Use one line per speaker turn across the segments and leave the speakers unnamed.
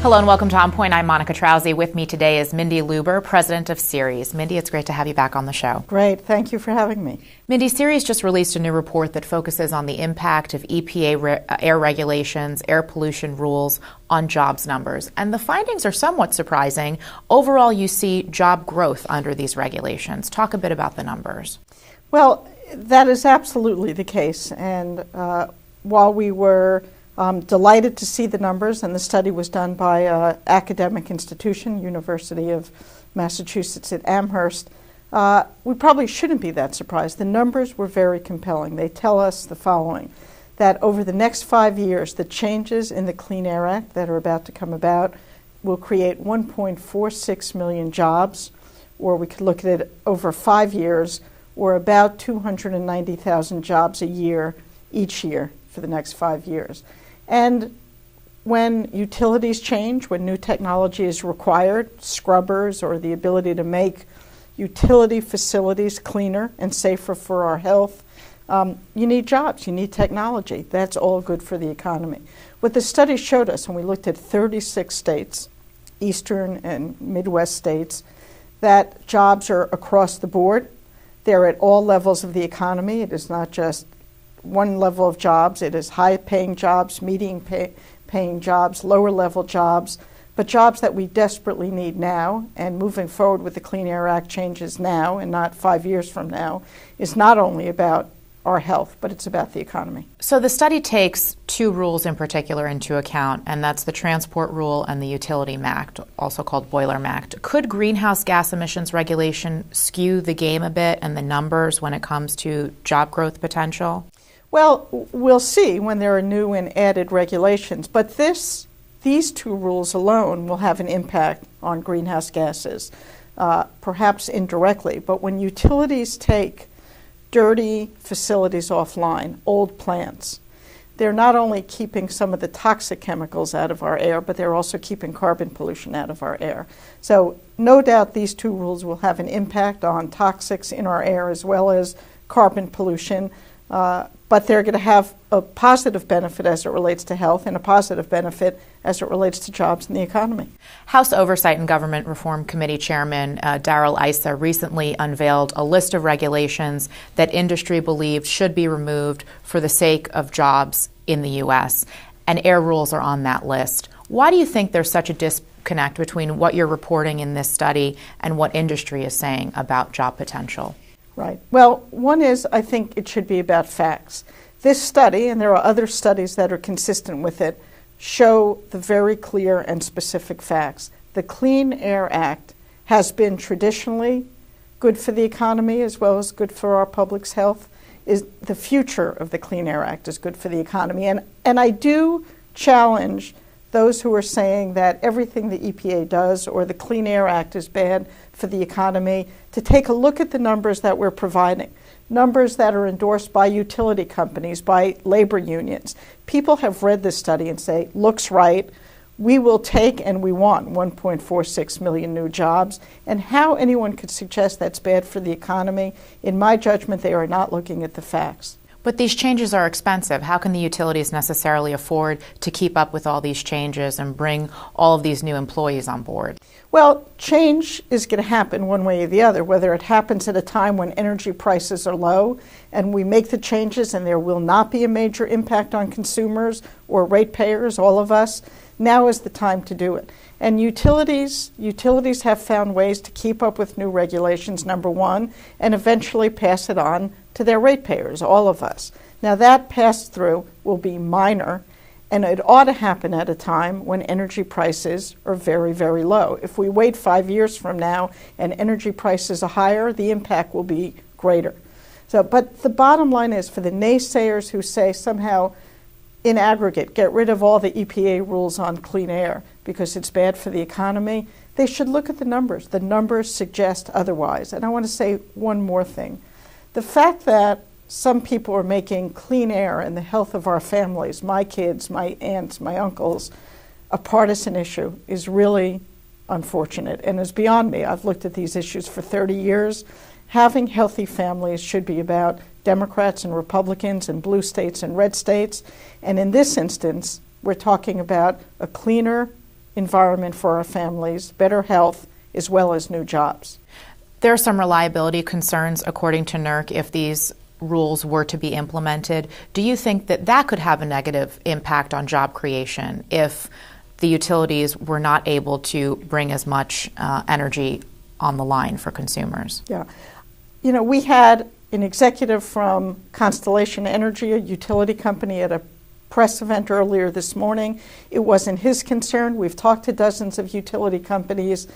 Hello and welcome to On Point. I'm Monica Trauzy. With me today is Mindy Lubber, president of CERE. Mindy, it's great to have you back on the show.
Great. Thank you for having me.
Mindy, CERE just released a new report that focuses on the impact of EPA air regulations, air pollution rules on jobs numbers. And the findings are somewhat surprising. Overall, you see job growth under these regulations. Talk a bit about the numbers.
Well, that is absolutely the case. And while we were delighted to see the numbers, and the study was done by an academic institution, University of Massachusetts at Amherst, we probably shouldn't be that surprised. The numbers were very compelling. They tell us the following, that over the next 5 years, the changes in the Clean Air Act that are about to come about will create 1.46 million jobs, or we could look at it over 5 years, or about 290,000 jobs a year, each year for the next 5 years. And when utilities change, when new technology is required, scrubbers or the ability to make utility facilities cleaner and safer for our health, you need jobs, you need technology. That's all good for the economy. What the study showed us, and we looked at 36 states, eastern and Midwest states, that jobs are across the board. They're at all levels of the economy. It is not just one level of jobs. It is high-paying jobs, medium-paying jobs, lower-level jobs, but jobs that we desperately need now. And moving forward with the Clean Air Act changes now and not 5 years from now is not only about our health, but it's about the economy.
So the study takes two rules in particular into account, and that's the Transport Rule and the Utility MACT, also called Boiler MACT. Could greenhouse gas emissions regulation skew the game a bit and the numbers when it comes to job growth potential?
Well, we'll see when there are new and added regulations, but these two rules alone will have an impact on greenhouse gases, perhaps indirectly. But when utilities take dirty facilities offline, old plants, they're not only keeping some of the toxic chemicals out of our air, but they're also keeping carbon pollution out of our air. So no doubt these two rules will have an impact on toxics in our air as well as carbon pollution. But they're going to have a positive benefit as it relates to health and a positive benefit as it relates to jobs in the economy.
House Oversight and Government Reform Committee Chairman Darrell Issa recently unveiled a list of regulations that industry believed should be removed for the sake of jobs in the U.S., and air rules are on that list. Why do you think there's such a disconnect between what you're reporting in this study and what industry is saying about job potential?
Right. Well, one is I think it should be about facts. This study, and there are other studies that are consistent with it, show the very clear and specific facts. The Clean Air Act has been traditionally good for the economy as well as good for our public's health. The future of the Clean Air Act is good for the economy. And I do challenge those who are saying that everything the EPA does or the Clean Air Act is bad for the economy to take a look at the numbers that we're providing, numbers that are endorsed by utility companies, by labor unions. People have read this study and say, looks right, we will take and we want 1.46 million new jobs. And how anyone could suggest that's bad for the economy, in my judgment, they are not looking at the facts.
But these changes are expensive. How can the utilities necessarily afford to keep up with all these changes and bring all of these new employees on board?
Well, change is going to happen one way or the other, whether it happens at a time when energy prices are low and we make the changes and there will not be a major impact on consumers or ratepayers, all of us. Now is the time to do it. And utilities have found ways to keep up with new regulations, number one, and eventually pass it on to their ratepayers, all of us. Now that pass-through will be minor, and it ought to happen at a time when energy prices are very, very low. If we wait 5 years from now and energy prices are higher, the impact will be greater. But the bottom line is, for the naysayers who say somehow in aggregate, get rid of all the EPA rules on clean air because it's bad for the economy, they should look at the numbers. The numbers suggest otherwise. And I want to say one more thing. The fact that some people are making clean air and the health of our families, my kids, my aunts, my uncles, a partisan issue is really unfortunate and is beyond me. I've looked at these issues for 30 years. Having healthy families should be about Democrats and Republicans and blue states and red states. And in this instance, we're talking about a cleaner environment for our families, better health, as well as new jobs.
There are some reliability concerns, according to NERC, if these rules were to be implemented. Do you think that that could have a negative impact on job creation if the utilities were not able to bring as much energy on the line for consumers?
Yeah. You know, we had an executive from Constellation Energy, a utility company, at a press event earlier this morning. It wasn't his concern. We've talked to dozens of utility companies.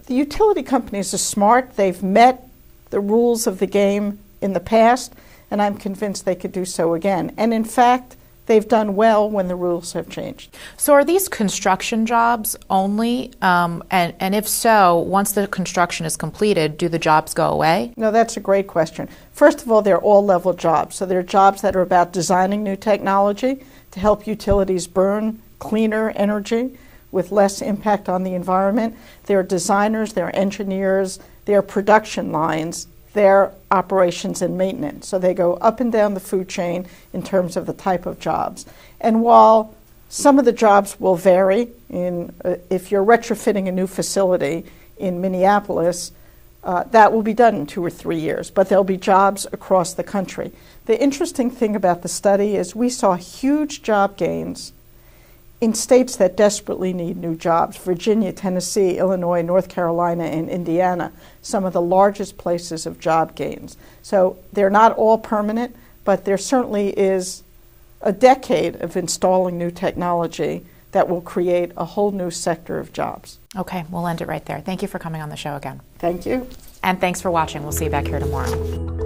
The utility companies are smart. They've met the rules of the game in the past, and I'm convinced they could do so again. And in fact, they've done well when the rules have changed.
So are these construction jobs only? And if so, once the construction is completed, do the jobs go away?
No, that's a great question. First of all, they're all-level jobs. So they're jobs that are about designing new technology to help utilities burn cleaner energy with less impact on the environment. They're designers, they're engineers, they're production lines, they're operations and maintenance. So they go up and down the food chain in terms of the type of jobs. And while some of the jobs will vary, if you're retrofitting a new facility in Minneapolis, that will be done in 2 or 3 years, but there'll be jobs across the country. The interesting thing about the study is we saw huge job gains in states that desperately need new jobs: Virginia, Tennessee, Illinois, North Carolina, and Indiana, some of the largest places of job gains. So they're not all permanent, but there certainly is a decade of installing new technology that will create a whole new sector of jobs.
Okay, we'll end it right there. Thank you for coming on the show again.
Thank you.
And thanks for watching. We'll see you back here tomorrow.